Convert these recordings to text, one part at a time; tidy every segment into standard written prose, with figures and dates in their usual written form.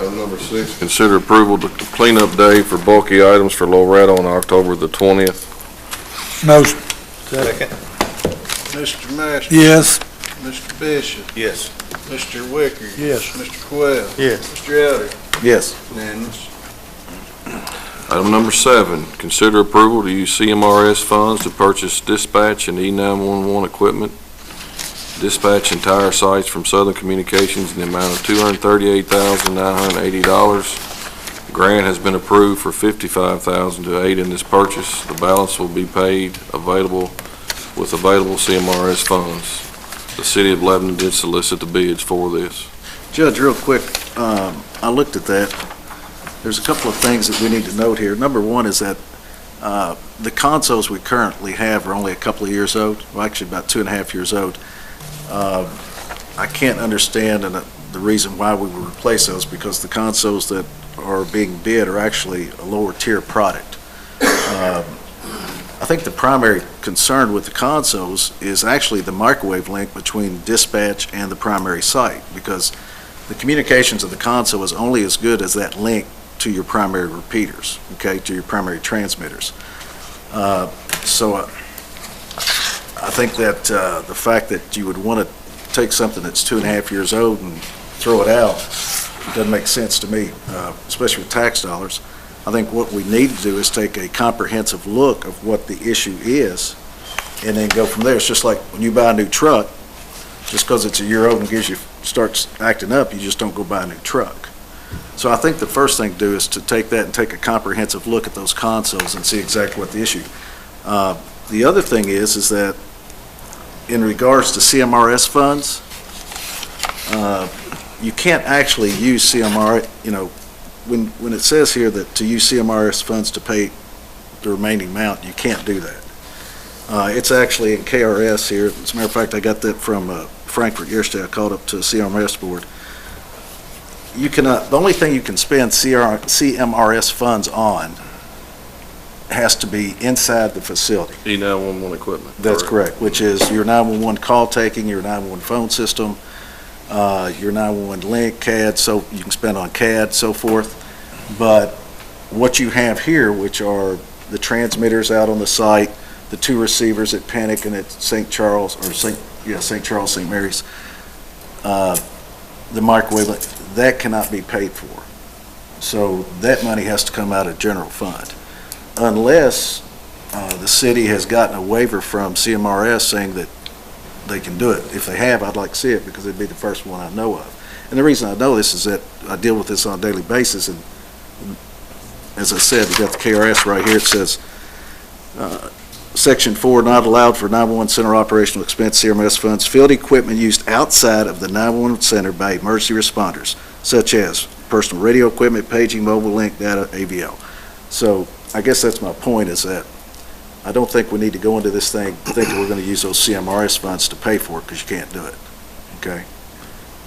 Item number 6, consider approval to cleanup day for bulky items for Loretta on October the 20th. Motion. Second. Mr. Master. Yes. Mr. Bishop. Yes. Mr. Wicker. Yes. Mr. Quayle. Yes. Mr. Elder. Yes. Unanimous. Item number 7, consider approval to use CMRS funds to purchase dispatch and E911 equipment, dispatch entire sites from Southern Communications in the amount of $238,980. Grant has been approved for $55,000 to aid in this purchase. The balance will be paid with available CMRS funds. The City of Lebanon did solicit the bids for this. Judge, real quick, I looked at that. There's a couple of things that we need to note here. Number one is that the consoles we currently have are only a couple of years old, well, actually about 2.5 years old. I can't understand the reason why we would replace those, because the consoles that are being bid are actually a lower tier product. I think the primary concern with the consoles is actually the microwave link between dispatch and the primary site, because the communications of the console is only as good as that link to your primary repeaters, okay, to your primary transmitters. So I think that the fact that you would want to take something that's 2.5 years old and throw it out doesn't make sense to me, especially with tax dollars. I think what we need to do is take a comprehensive look of what the issue is and then go from there. It's just like when you buy a new truck, just because it's a year old and starts acting up, you just don't go buy a new truck. So I think the first thing to do is to take that and take a comprehensive look at those consoles and see exactly what the issue. The other thing is that in regards to CMRS funds, you can't actually use CMRS, when it says here that to use CMRS funds to pay the remaining amount, you can't do that. It's actually in KRS here. As a matter of fact, I got that from Frankfurt yesterday. I called up to the CMRS board. You cannot, the only thing you can spend CMRS funds on has to be inside the facility. E911 equipment. That's correct, which is your 911 call taking, your 911 phone system, your 911 link, CAD, so you can spend on CAD, so forth. But what you have here, which are the transmitters out on the site, the 2 receivers at Panic and at St. Charles, or St. Charles, St. Mary's, the microwave, that cannot be paid for. So that money has to come out of general fund. Unless the city has gotten a waiver from CMRS saying that they can do it. If they have, I'd like to see it, because it'd be the first one I know of. And the reason I know this is that I deal with this on a daily basis, and as I said, you got the KRS right here. It says, Section 4, not allowed for 911 center operational expense CMRS funds, field equipment used outside of the 911 center by emergency responders, such as personal radio equipment, paging, mobile link, data, AVL. So I guess that's my point, is that I don't think we need to go into this thing thinking we're going to use those CMRS funds to pay for it, because you can't do it, okay?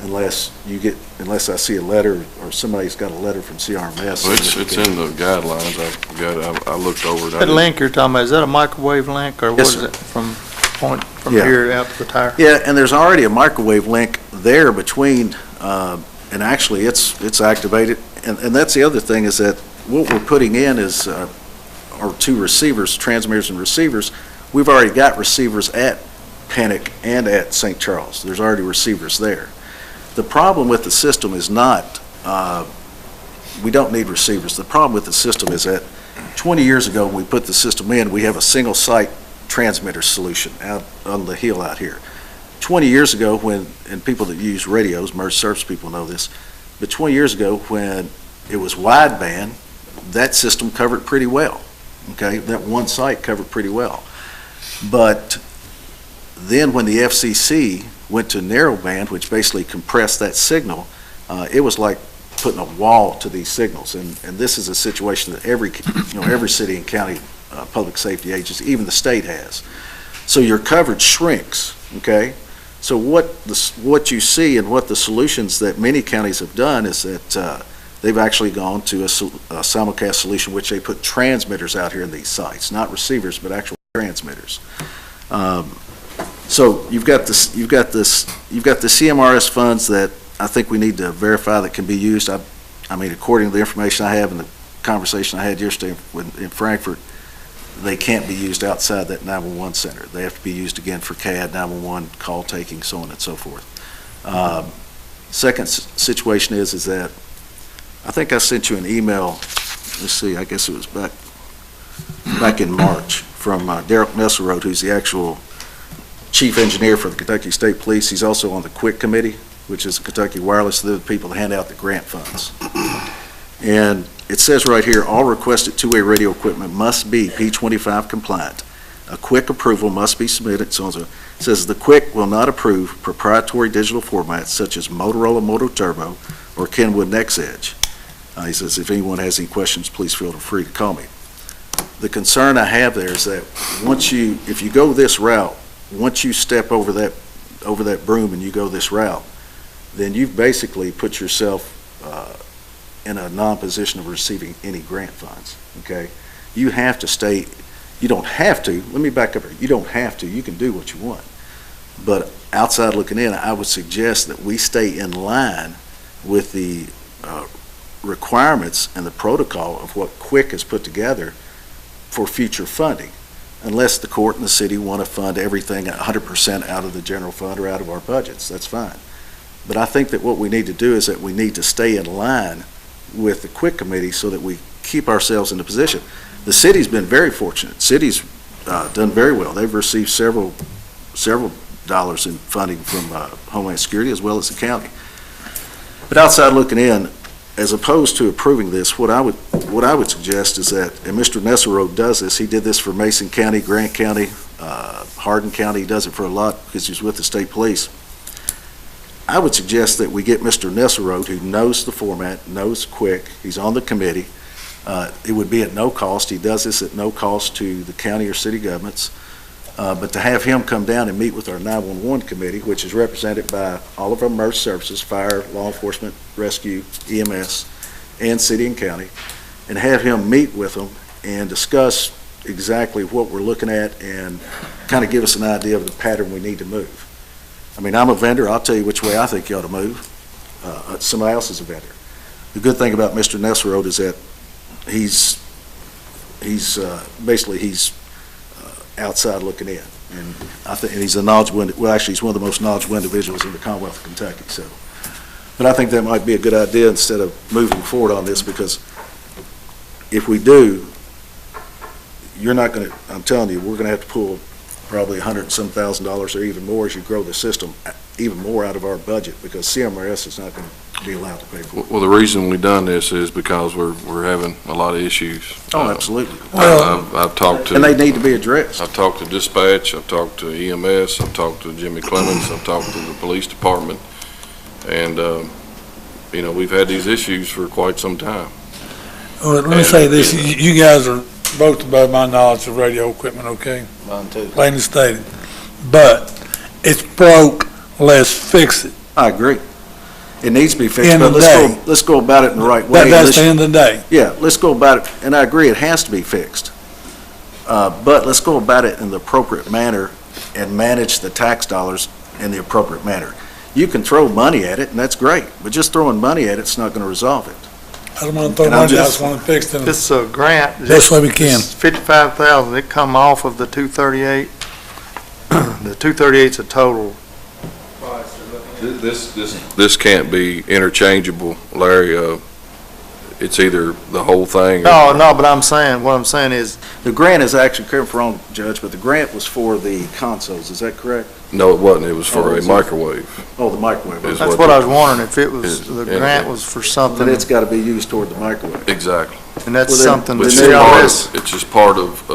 Unless I see a letter or somebody's got a letter from CRMS. Well, it's in the guidelines. I looked over it. That link you're talking about, is that a microwave link, or what Yes, is sir. it from Yeah. here out to the tire? Yeah, and there's already a microwave link there between, and actually it's activated. And that's the other thing, is that what we're putting in is our 2 receivers, transmitters and receivers. We've already got receivers at Panic and at St. Charles. There's already receivers there. The problem with the system is not, we don't need receivers. The problem with the system is that 20 years ago when we put the system in, we have a single site transmitter solution out on the hill out here. 20 years ago and people that use radios, merge service people know this, but 20 years ago when it was wideband, that system covered pretty well, okay? That one site covered pretty well. But then when the FCC went to narrowband, which basically compressed that signal, it was like putting a wall to these signals. And this is a situation that every city and county public safety agency, even the state, has. So your coverage shrinks, okay? So what you see and what the solutions that many counties have done is that they've actually gone to a simulcast solution, which they put transmitters out here in these sites, not receivers, but actual transmitters. So you've got the CMRS funds that I think we need to verify that can be used. I I mean, according to the information I have and the conversation I had yesterday in Frankfurt, they can't be used outside that 911 center. They have to be used again for CAD, 911, call taking, so on and so forth. Second situation is that I think I sent you an email, let's see, I guess it was back in March, from Derek Nesselrode, who's the actual chief engineer for the Kentucky State Police. He's also on the QUIC committee, which is Kentucky Wireless. They're the people that hand out the grant funds. And it says right here, all requested two-way radio equipment must be P25 compliant. A QUIC approval must be submitted. So it says the QUIC will not approve proprietary digital formats such as Motorola Moto Turbo or Kenwood NextEdge. He says if anyone has any questions, please feel free to call me. The concern I have there is that if you go this route, once you step over that broom and you go this route, then you've basically put yourself in a non-position of receiving any grant funds, okay? You have to stay, you don't have to, let me back up here, you don't have to, you can do what you want. But outside looking in, I would suggest that we stay in line with the requirements and the protocol of what QUIC has put together for future funding, unless the court and the city want to fund everything 100% out of the general fund or out of our budgets, that's fine. But I think that what we need to do is that we need to stay in line with the QUIC committee so that we keep ourselves in the position. The city's been very fortunate. City's done very well. They've received several dollars in funding from Homeland Security as well as the county. But outside looking in, as opposed to approving this, what I would suggest is that, and Mr. Nesselrode does this, he did this for Mason County, Grant County, Hardin County, he does it for a lot because he's with the state police. I would suggest that we get Mr. Nesselrode, who knows the format, knows QUIC, he's on the committee. It would be at no cost. He does this at no cost to the county or city governments. But to have him come down and meet with our 911 committee, which is represented by all of our merged services, fire, law enforcement, rescue, EMS, and city and county, and have him meet with them and discuss exactly what we're looking at and kind of give us an idea of the pattern we need to move. I mean, I'm a vendor. I'll tell you which way I think you ought to move. Somebody else is a vendor. The good thing about Mr. Nesselrode is that he's outside looking in, and I think he's a knowledgeable. Well, actually, he's one of the most knowledgeable individuals in the Commonwealth of Kentucky. So, but I think that might be a good idea instead of moving forward on this, because if we do, you're not going to. I'm telling you, we're going to have to pull probably $100,000 or even more as you grow the system even more out of our budget, because CMRS is not going to be allowed to pay for it. Well, the reason we've done this is because we're having a lot of issues. Oh, absolutely. I've talked to. And they need to be addressed. I've talked to dispatch, I've talked to EMS, I've talked to Jimmy Clemens, I've talked to the police department, and, we've had these issues for quite some time. Well, let me say this, you guys are both above my knowledge of radio equipment, okay? Mine too. Plainly stated. But it's broke, let's fix it. I agree. It needs to be fixed, End but of the day. let's go about it in the right way. That's the end of the day. Yeah, let's go about it, and I agree, it has to be fixed. But let's go about it in the appropriate manner and manage the tax dollars in the appropriate manner. You can throw money at it, and that's great, but just throwing money at it's not going to resolve it. I don't want to throw And I'm money, I just- just want to fix it. This grant. Best way we can. $55,000, it come off of the 238. The 238's a total. This can't be interchangeable, Larry. It's either the whole thing. No, but what I'm saying is, The grant is actually, correct me if I'm wrong, Judge, but the grant was for the consoles, is that correct? No, it wasn't. It was for Oh, a is it? microwave. Oh, the microwave. Is that's what what I the- was wondering, if it was, is- the and- grant was for Then something, it's got to be used toward the microwave. Exactly. and that's Well, then- something But that it's then just part CRS. of, it's just part of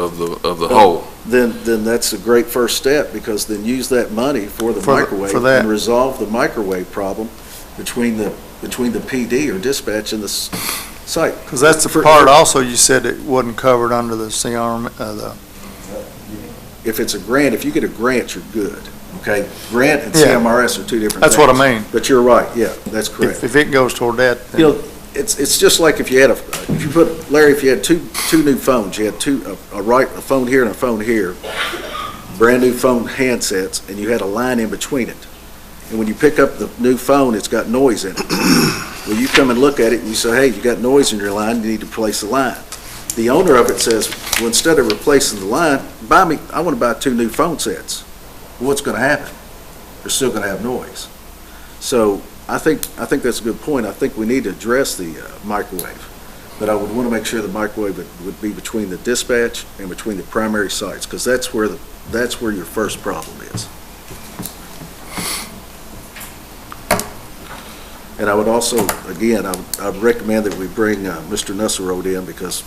the whole. Then that's a great first step, because then use that money for the For microwave that. and resolve the microwave problem between the PD or dispatch and the site. Because that's the For- part also you said it wasn't covered under the CRM, If it's a grant, if you get a grant, you're good, okay? Grant and Yeah. CMRS are two different that's things. what I mean. But you're right, yeah, that's correct. If it goes toward that, then- You know, it's just like if you had Larry, if you had two new phones, you had a phone here and a phone here, brand new phone handsets, and you had a line in between it. And when you pick up the new phone, it's got noise in it. Well, you come and look at it and you say, hey, you got noise in your line, you need to replace the line. The owner of it says, well, instead of replacing the line, I want to buy 2 new phone sets. Well, what's going to happen? They're still going to have noise. So I think that's a good point. I think we need to address the microwave. But I would want to make sure the microwave would be between the dispatch and between the primary sites, because that's where your first problem is. And I would also, again, I would recommend that we bring Mr. Nusselrode in, because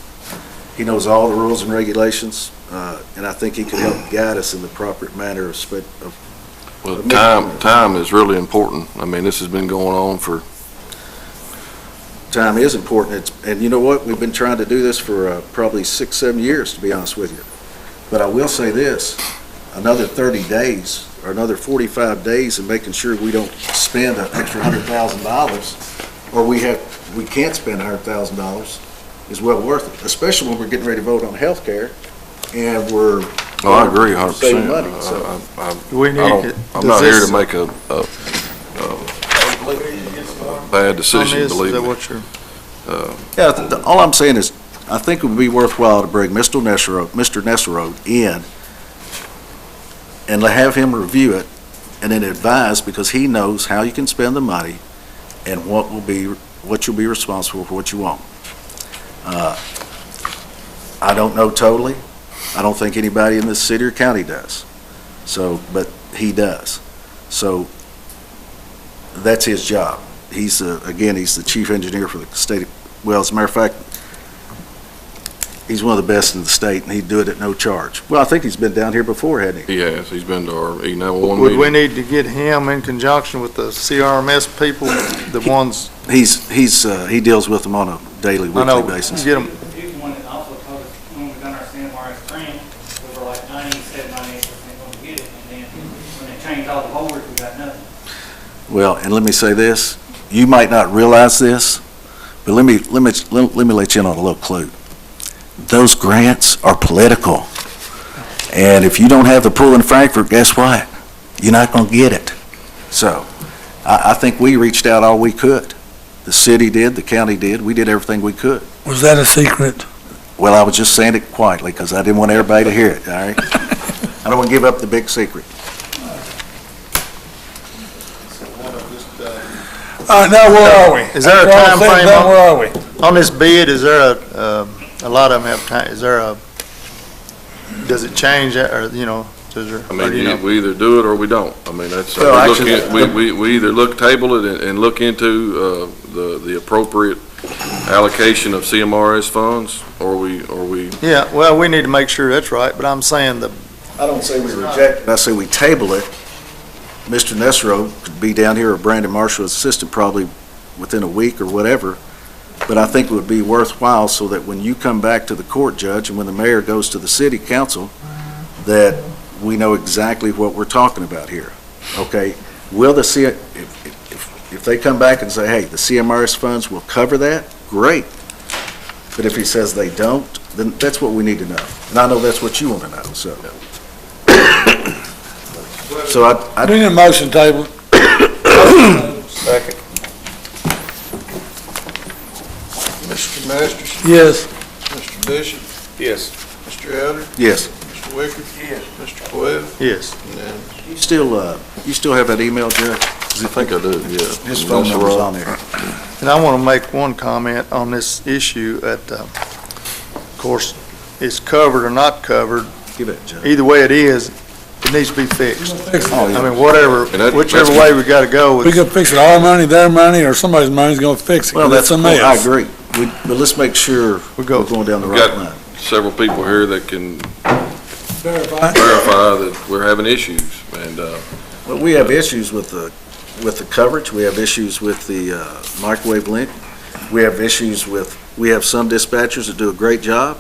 he knows all the rules and regulations, and I think he can help guide us in the proper manner of Well, time is really important. I mean, this has been going on for, time is important. And you know what? We've been trying to do this for probably 6-7 years, to be honest with you. But I will say this, another 30 days or another 45 days and making sure we don't spend an extra $100,000, or we can't spend $100,000, is well worth it, especially when we're getting ready to vote on health care and we're I agree 100%. saving money. So. I'm not here to make a bad decision, believe me. All I'm saying is, I think it would be worthwhile to bring Mr. Nusselrode in and have him review it and then advise, because he knows how you can spend the money and what you'll be responsible for, what you want. I don't know totally. I don't think anybody in this city or county does. So, but he does. So that's his job. He's the chief engineer for the state. Well, as a matter of fact, he's one of the best in the state, and he'd do it at no charge. Well, I think he's been down here before, hasn't he? He has. He's been to our E911 Would we meeting. need to get him in conjunction with the CRMS people, the ones, He deals with them on a daily, I know, weekly basis. get them, He's the one that also told us when we done our CMRS training, we were like 97, 98% going to get it, and then when they changed all the boards, we got nothing. Well, and let me say this, you might not realize this, but let me let you in on a little clue. Those grants are political. And if you don't have the pool in Frankfurt, guess what? You're not going to get it. So I think we reached out all we could. The city did, the county did, we did everything we could. Was that a secret? Well, I was just saying it quietly because I didn't want everybody to hear it, all right? I don't want to give up the big secret. All right, now where are we? Is there a After all time said and frame done, on- Where are we? on this bid, is there a lot of them have time, is there does it change, or, does there? I or, mean, we either do it or we don't. I mean, that's, Well, we look actually, at- we either table it and look into the appropriate allocation of CMRS funds, or we, Yeah, well, we need to make sure that's right, but I'm saying I don't say we reject it. I say we table it. Mr. Nusselrode could be down here, or Brandon Marshall's assistant, probably within a week or whatever. But I think it would be worthwhile so that when you come back to the court, Judge, and when the mayor goes to the city council, that we know exactly what we're talking about here. Okay? Will if they come back and say, hey, the CMRS funds will cover that, great. But if he says they don't, then that's what we need to know. And I know that's what you want to know, so. So I We need a motion table. Second. Mr. Masters? Yes. Mr. Bishop? Yes. Mr. Elder? yes. Mr. Wicker? Yes. Mr. Coyle? Yes. Unanimous. You still have that email, Judge? I think I do, yeah. His phone number's on there. And I want to make one comment on this issue of course, it's covered or not covered, Give it, Judge. either way it is, it needs to be fixed. Oh, yeah. I mean, whatever, And whichever that's- way we got to go. We could fix it, our money, their money, or somebody's money's gonna fix it, Well, 'cause it's that's, a cool. I mess. agree. But let's make sure we're go. going down the We've right got- line. Several people here that can Verify. verify that we're having issues, and, Well, we have issues with the coverage. We have issues with the microwave link. We have issues with, we have some dispatchers that do a great job.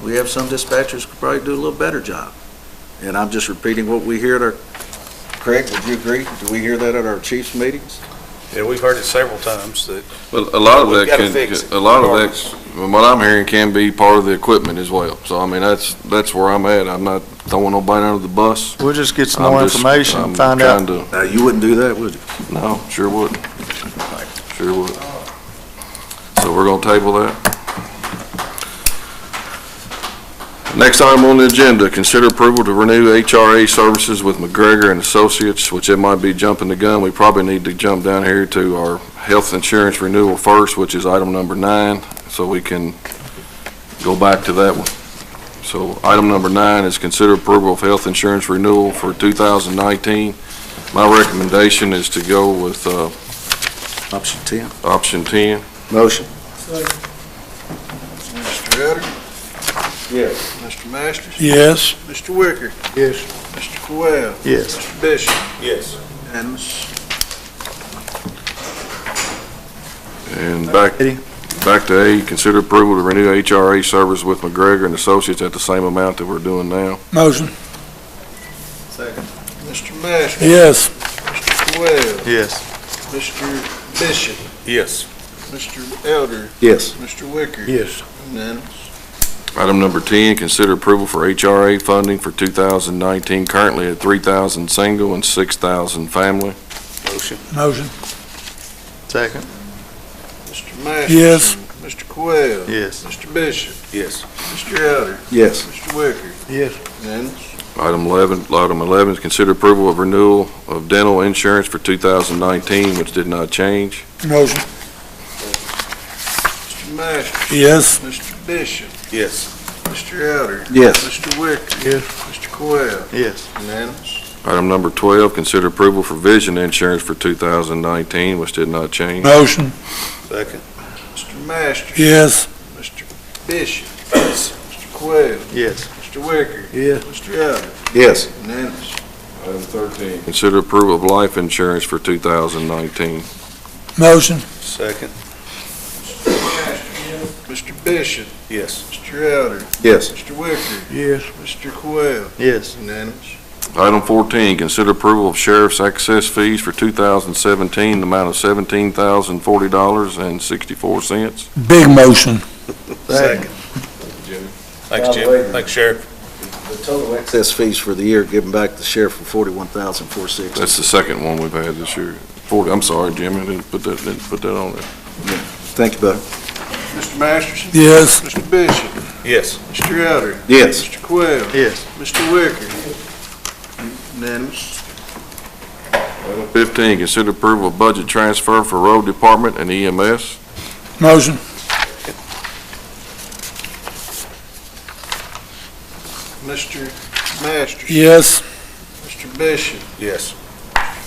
We have some dispatchers who could probably do a little better job. And I'm just repeating what we hear at our, Craig, would you agree? Do we hear that at our chiefs meetings? Yeah, we've heard it several times that well, a lot of We've that gotta can, fix it. a lot of that's, from what I'm hearing, can be part of the equipment as well. So, I mean, that's where I'm at. I'm not throwing nobody under the bus. We'll just get some I'm more just- information, I'm and find out. trying to- You wouldn't do that, would you? No, sure would. Sure would. So we're gonna table that. Next item on the agenda, consider approval to renew HRA services with McGregor and Associates, which it might be jumping the gun. We probably need to jump down here to our health insurance renewal first, which is item number 9, so we can go back to that one. So item number 9 is consider approval of health insurance renewal for 2019. My recommendation is to go with Option 10. option 10. Motion. Mr. Elder, Yes. Mr. Masters, Yes. Mr. Wicker, Yes. Mr. Coyle, Yes. Mr. Bishop, Yes. unanimous. And back to A, consider approval to renew HRA service with McGregor and Associates at the same amount that we're doing now. Motion. Second. Mr. Masters. Yes. Mr. Coyle, Yes. Mr. Bishop, Yes. Mr. Elder, Yes. Mr. Wicker. Yes. Unanimous. Item number 10, consider approval for HRA funding for 2019, currently at 3,000 single and 6,000 family. Motion. Motion. Second. Mr. Masters. Yes. Mr. Coyle. Yes. Mr. Bishop, Yes. Mr. Elder, Yes. Mr. Wicker. Yes. Unanimous. Item 11 is consider approval of renewal of dental insurance for 2019, which did not change. Motion. Mr. Masters. Yes. Mr. Bishop, Yes. Mr. Elder. Yes. Mr. Wicker. Yes. Mr. Coyle. Yes. Unanimous. Item number 12, consider approval for vision insurance for 2019, which did not change. Motion. Second. Mr. Masters. Yes. Mr. Bishop. Mr. Coyle. Yes. Mr. Wicker. Yes. Mr. Elder. Yes. Unanimous. Item 13, consider approval of life insurance for 2019. Motion. Second. Mr. Bishop. Yes. Mr. Elder. Yes. Mr. Wicker. Yes. Mr. Coyle. Yes. Unanimous. Item 14, consider approval of sheriff's excess fees for 2017, the amount of $17,040.64. Big motion. Second. Thanks, Jim. Thanks, Sheriff. The total excess fees for the year given back to the sheriff for $41,460. That's the second one we've had this year. 40, I'm sorry, Jimmy, I didn't put that on there. Thank you, Buddy. Mr. Masterson. Yes. Mr. Bishop. Yes. Mr. Elder. Yes. Mr. Coyle. Yes. Mr. Wicker. Unanimous. Item 15, consider approval of budget transfer for road department and EMS. Motion. Mr. Masters. Yes. Mr. Bishop. Yes.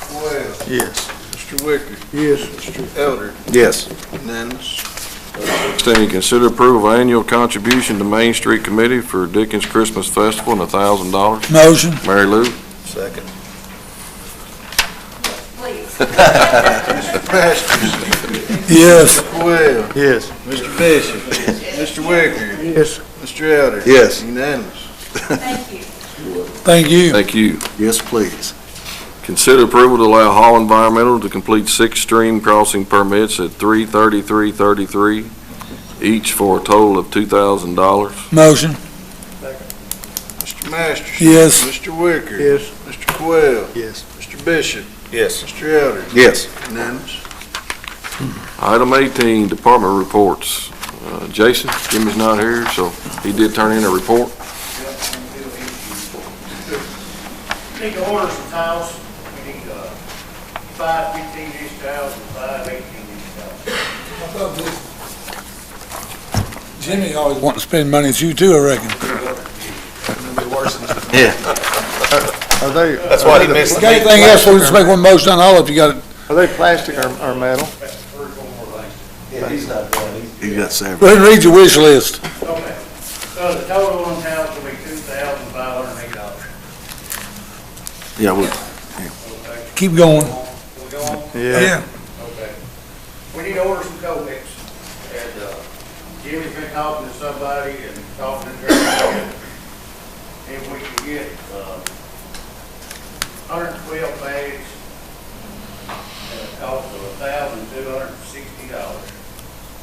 Coyle. Yes. Mr. Wicker. Yes. Mr. Elder. Yes. Unanimous. 16, consider approval of annual contribution to Main Street Committee for Dickens Christmas Festival and $1,000. Motion. Mary Lou? Second. Mr. Masters. Yes. Coyle. Yes. Mr. Bishop. Mr. Wicker. Yes. Mr. Elder. Yes. Unanimous. Thank you. Thank you. Yes, please. Consider approval to allow Hall Environmental to complete 6 stream crossing permits at 33333, each for a total of $2,000. Motion. Mr. Masters. Yes. Mr. Wicker. Yes. Mr. Coyle. Yes. Mr. Bishop. Yes. Mr. Elder. Yes. Unanimous. Item 18, department reports. Jason, Jimmy's not here, so he did turn in a report. Need to order some tiles. We need 5 15-inch tiles and 5 18-inch tiles. Jimmy always wants to spend money. It's you too, I reckon. Yeah. Are they? That's why he missed Got anything else? We'll just make one motion on all if you got it. Are they plastic or metal? That's the first one more thing. Yeah, he's not done. He got several. Go ahead and read your wish list. Okay. So the total on tiles will be $2,508. Yeah, we, Okay. Keep going. We'll go on? Yeah. Okay. We need to order some co-mix. And Jimmy's been talking to somebody and talking to Jerry. If we can get 112 bags at a cost of $1,260.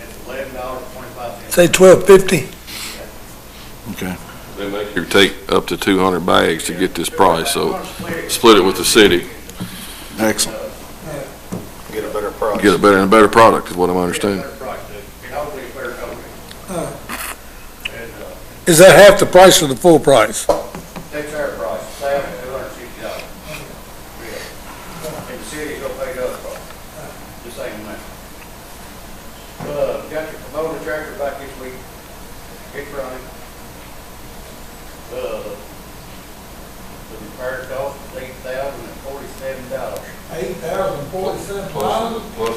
It's $11.25. Say $12.50. okay. They make you take up to 200 bags to get this price, so split it with the city. Excellent. Get a better price. Get a better product, is what I'm understanding. Better price, too, and hopefully it's better coverage. And, Is that half the price or the full price? takes our price, $1,260. And the city's gonna pay the other part, the same amount. Got your Kubota tractor back this week, it's running. The repair cost was $8,047. Plus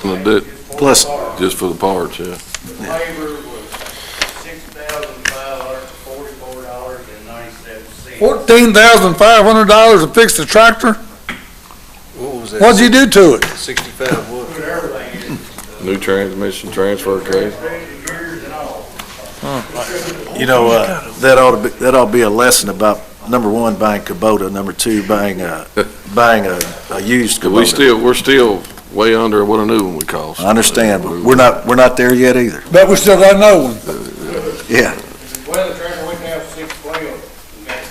the dit, Plus- just for the parts, yeah. Labor was $6,544.97. $14,500 to fix the tractor? What was that? What'd you do to it? 65 what? Put everything in it. New transmission, transfer case. Gears and all. You know, that ought to be a lesson about, number one, buying Kubota, number two, buying a used Kubota. We're still way under what a new one would cost. I understand, but we're not there yet either. Bet we still got another one. Yeah. Well, the tractor went down to 612, we got it back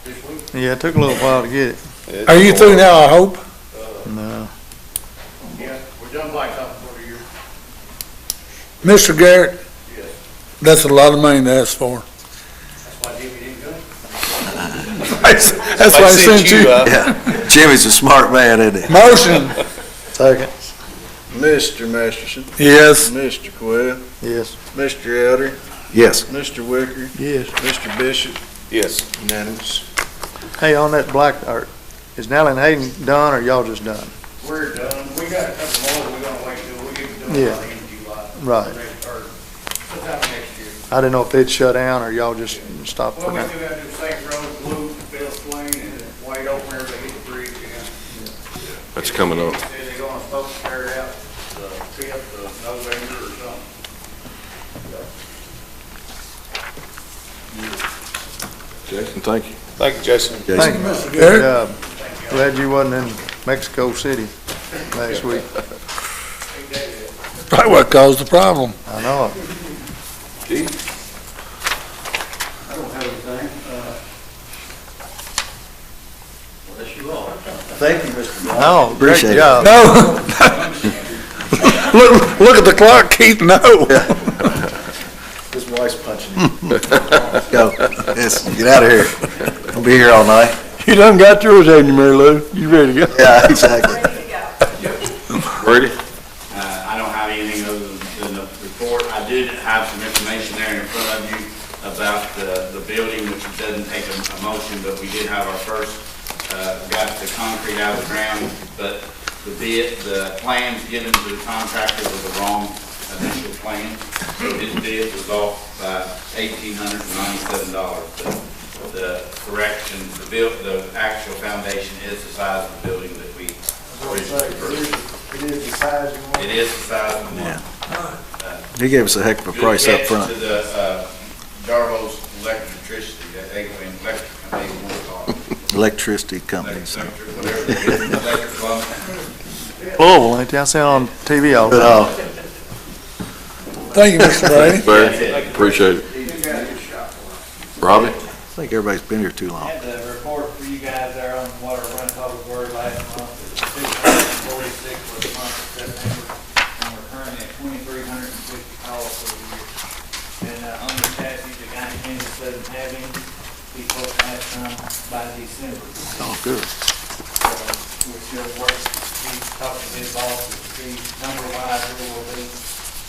this week. Yeah, it took a little while to get it. Are you through now, I hope? No. Yeah, we're done blacktop for the year. Mr. Garrett, Yes, that's a lot of money to ask for. that's why Jimmy didn't go. That's why I sent you. Yeah. Jimmy's a smart man, isn't he? Motion, Second. Mr. Masterson, yes. Mr. Quayle, Yes. Mr. Elder, Yes. Mr. Wicker, Yes. Mr. Bishop, Yes. unanimous. Hey, on that is Nally and Hayden done, or y'all just done? We're done, we got a couple more, we're gonna wait till we get to do it Yeah. by the end of July. Right. Or sometime next year. I didn't know if they'd shut down, or y'all just stopped Well, for we now. still gotta do St. Rose, Blue, Bill Swain, and Wade over there, they hit the bridge again. That's coming up. They said they're gonna supposed to tear it out the 5th of November or something. Jason, thank you. Thank you, Jason. Thank you. Mr. Good Garrett? job. Glad you wasn't in Mexico City last week. Probably what caused the problem. I know it. I don't have anything, unless you all. Thank you, Mr. Oh, great Appreciate it. job. No. Look at the clock, Keith, no. His wife's punching him. Go. Yes, get out of here. I'll be here all night. You done got yours, haven't you, Mary Lou? You ready to go? Yeah, exactly. Ready? I don't have anything other than the report. I did have some information there in front of you about the building, which doesn't take a motion, but we did have our first, got the concrete out of the ground, but the plans given to the contractor was the wrong initial plan. So his bid was off by $1,897. The correction, the actual foundation is the size of the building that we originally approved. It is the size you want. It is the size of the one. He gave us a heck of a price up front. Good catch to the Darvos electricity, that they go in electric company, they want to call it. Electricity companies. Electric, whatever it is, electric company. Bull, ain't you? I see it on TV all the But, time. Thank you, Mr. Brady. Barry, appreciate it. Robbie? I think everybody's been here too I long. had the report for you guys there on water run public word last month. It was 246 for the month of September, and we're currently at 2,350 calls for the year. And on the chassis, the guy in Kansas doesn't have any. He's supposed to have some by December. Oh, good. So we're still working. He's talking to his boss to see number-wise where we'll be.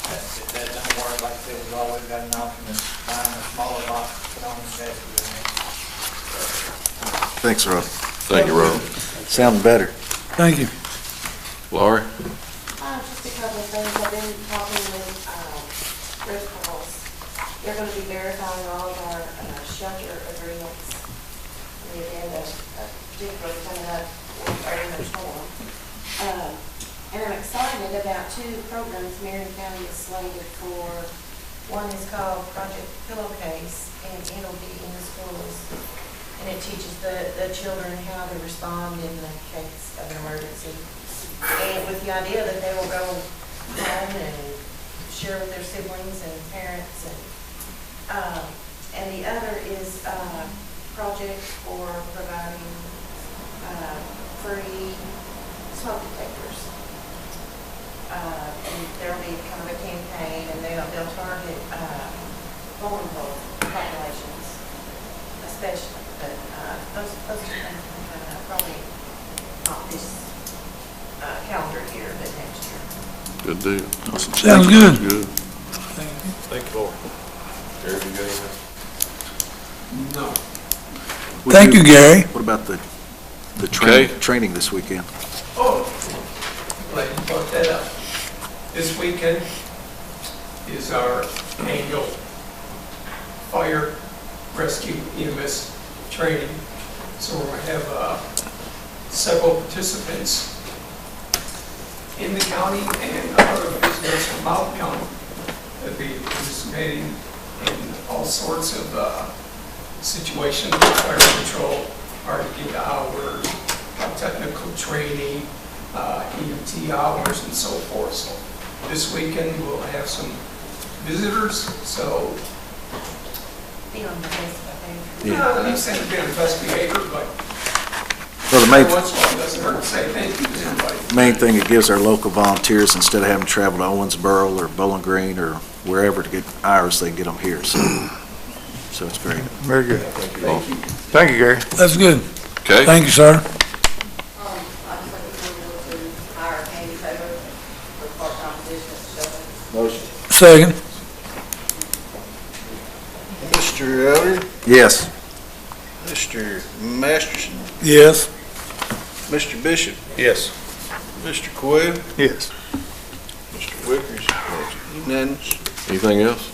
If that doesn't work, like I said, we've always got an option of buying a smaller box to put on the chassis. Thanks, Rob. Thank you, Rob. Sounding better. Thank you. Laurie? Just a couple of things. I've been talking with Red Cross. They're going to be verifying all of our shelter agreements. We've had a particular coming up with very much more. And I'm excited about two programs Marion County is slated for. One is called Project Pillowcase, and it'll be in the schools. And it teaches the children how to respond in the case of an emergency. And with the idea that they will go home and share with their siblings and parents. And the other is a project for providing free smoke detectors. and there'll be kind of a campaign, and they'll target, vulnerable populations especially, but, those two things are coming up, probably not this, calendar year, but next year. Good deal. Sounds good. Good. Thank you, Lord. Gary, you got anything? Thank you, Gary. What about the Okay. training this weekend? Oh, glad you brought that up. This weekend is our annual fire rescue EMS training. So we're going to have several participants in the county and other visitors from out of county that'll be participating in all sorts of situations with fire control, hard to get hours, technical training, EMT hours, and so forth. So this weekend we'll have some visitors. So Be on the Facebook page. I'm not saying to be on the best behavior, but Well, the every once in a while it doesn't hurt to say thank you to somebody. main thing, it gives our local volunteers, instead of having to travel to Owensboro or Bowling Green or wherever to get hours, they can get them here. So it's great. Very good. Thank you. Thank you, Gary. That's good. Okay. Thank you, sir. I just like to hire Candy Taylor for part-time position at the shelter. Second. Mr. Elder, Yes. Mr. Masterson, Yes. Mr. Bishop. Yes. Mr. Quayle, Yes. Mr. Wickers. Unanimous. Anything else?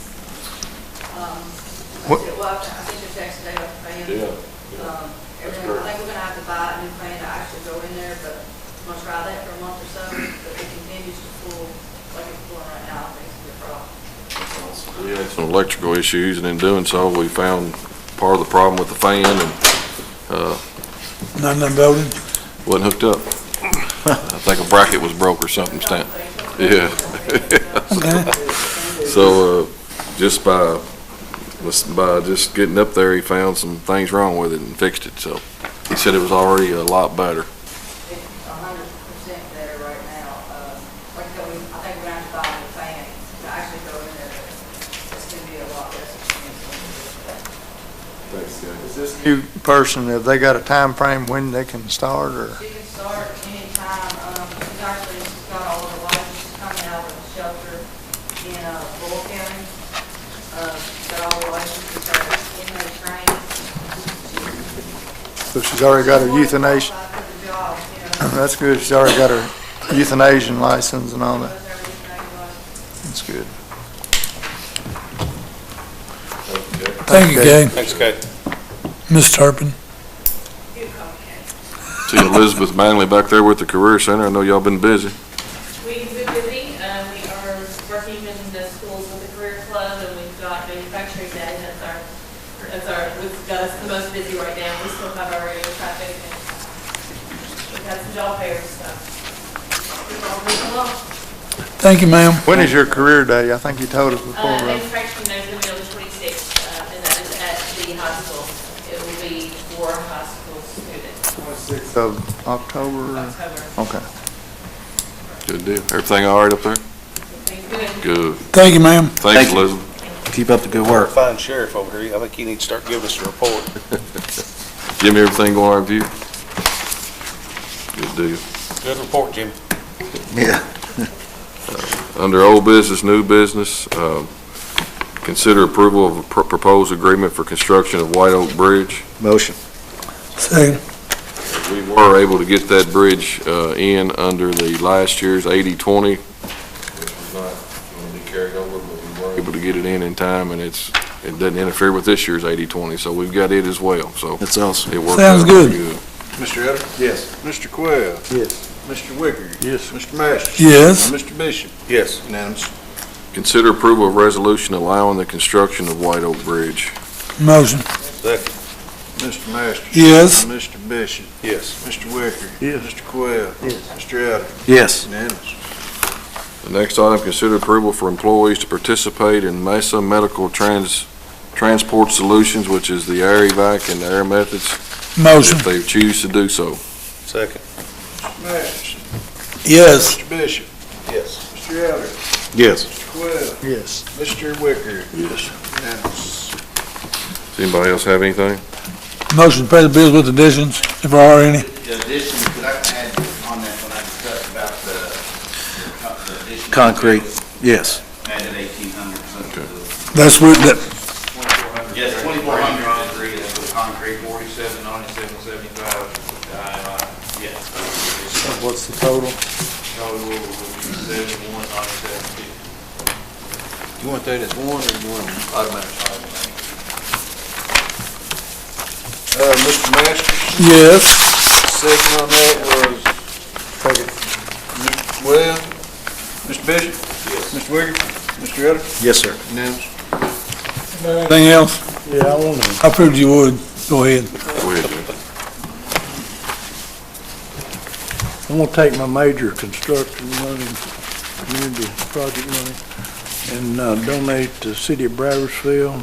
What- Well, I think your text today about the fan. Everything, I think we're gonna have to buy a new fan to actually go in there, but I'm gonna try that for a month or so. But if it continues to pull like it's pulling right now, I think it's gonna be a problem. We had some electrical issues, and in doing so, we found part of the problem with the fan, and Nothing voted? wasn't hooked up. I think a bracket was broke or something, Stan. Yeah. Okay. So, just by just getting up there, he found some things wrong with it and fixed it, so he said it was already a lot better. It's 100% better right now. Like I said, I think we're gonna have to buy a new fan to actually go in there. It's gonna be a lot less expensive. Is this new person, have they got a time frame when they can start, or? She can start anytime. She's actually got all of the licenses coming out of the shelter in Bull County. She's got all the licenses, so in the training. So she's already got her euthanasia, Qualified for the job, you know. that's good, she's already got her euthanasian license and all that, Does everything like- that's good. Thank you, Gay. Thanks, Kate. Ms. Turpin. See Elizabeth Manley back there with the Career Center. I know y'all been busy. We've been busy. We are working in the schools with the Career Club, and we've got Manufacturing Day. What's got us the most busy right now. We still have our radio traffic, and we've had some job fairs, so we're all moving along. Thank you, ma'am. When is your career day? I think you told us before, right? Manufacturing Day is going to be on the 26th, and that is at the high school. It will be for high school students. Of October? October. Okay. Good deal. Everything all right up there? Everything's good. Good. Thank you, ma'am. Thanks, you. Elizabeth. Keep up the good We're a work. fine sheriff over here. I think he needs to start giving us a report. Jimmy, everything going all right with you? Good deal. Good report, Jim. Yeah. Under old business, new business, consider approval of a proposed agreement for construction of White Oak Bridge. Motion. Second. We were able to get that bridge in under the last year's 80/20, which was not going to be carried over, but we were able to get it in time, and it doesn't interfere with this year's 80/20, so we've got it as well, so That's awesome. it worked Sounds out good. pretty good. Mr. Elder? Yes. Mr. Quayle? Yes. Mr. Wickers? Yes. Mr. Masterson? Yes. Mr. Bishop? Yes. Unanimous. Consider approval of resolution allowing the construction of White Oak Bridge. Motion. Second. Mr. Masterson? Yes. Mr. Bishop? Yes. Mr. Wickers? Yes. Mr. Quayle? Yes. Mr. Elder? Yes. Unanimous. The next item, consider approval for employees to participate in Mesa Medical Transport Solutions, which is the air evac and the air methods, Motion. if they choose to do so. Second. Mr. Masterson? Yes. Mr. Bishop? Yes. Mr. Elder. Yes. Mr. Quayle. Yes. Mr. Wicker. Yes. Unanimous. Does anybody else have anything? Motion to pay the bills with additions, if there are any. The addition, could I add on that when I discussed about the addition? Concrete, yes. Added 1,800. That's what, that, Yes, 2,400 agree, that's with concrete. 4797.75, Yes. What's the total? total will be 7197.50. You want that as one or you want automatic? Mr. Masters, yes. second on that was Mr. Well, Mr. Bishop? Yes. Mr. Wicker? Mr. Elder? Yes, sir. Unanimous. Anything else? Yeah, I want to. I figured you would. Go ahead. Go ahead, Jim. I'm gonna take my major construction money, community project money, and donate to the city of Bradersville.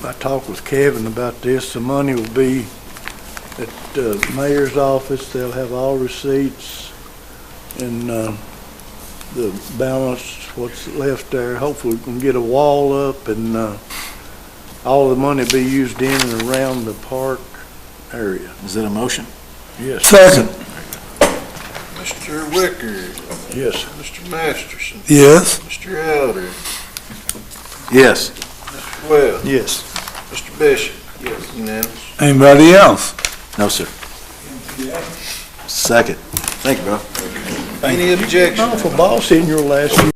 I talked with Kevin about this. The money will be at the mayor's office. They'll have all receipts and the balance, what's left there. Hopefully we can get a wall up and all the money be used in and around the park area. Is that a motion? Yes. Second, Mr. Wicker? Yes. Mr. Masterson? yes. Mr. Elder? Yes. Mr. Well? Yes. Mr. Bishop? Yes. Unanimous. Anybody else? No, sir. Second. Thank you, bro. Any objection? No, for boss in your last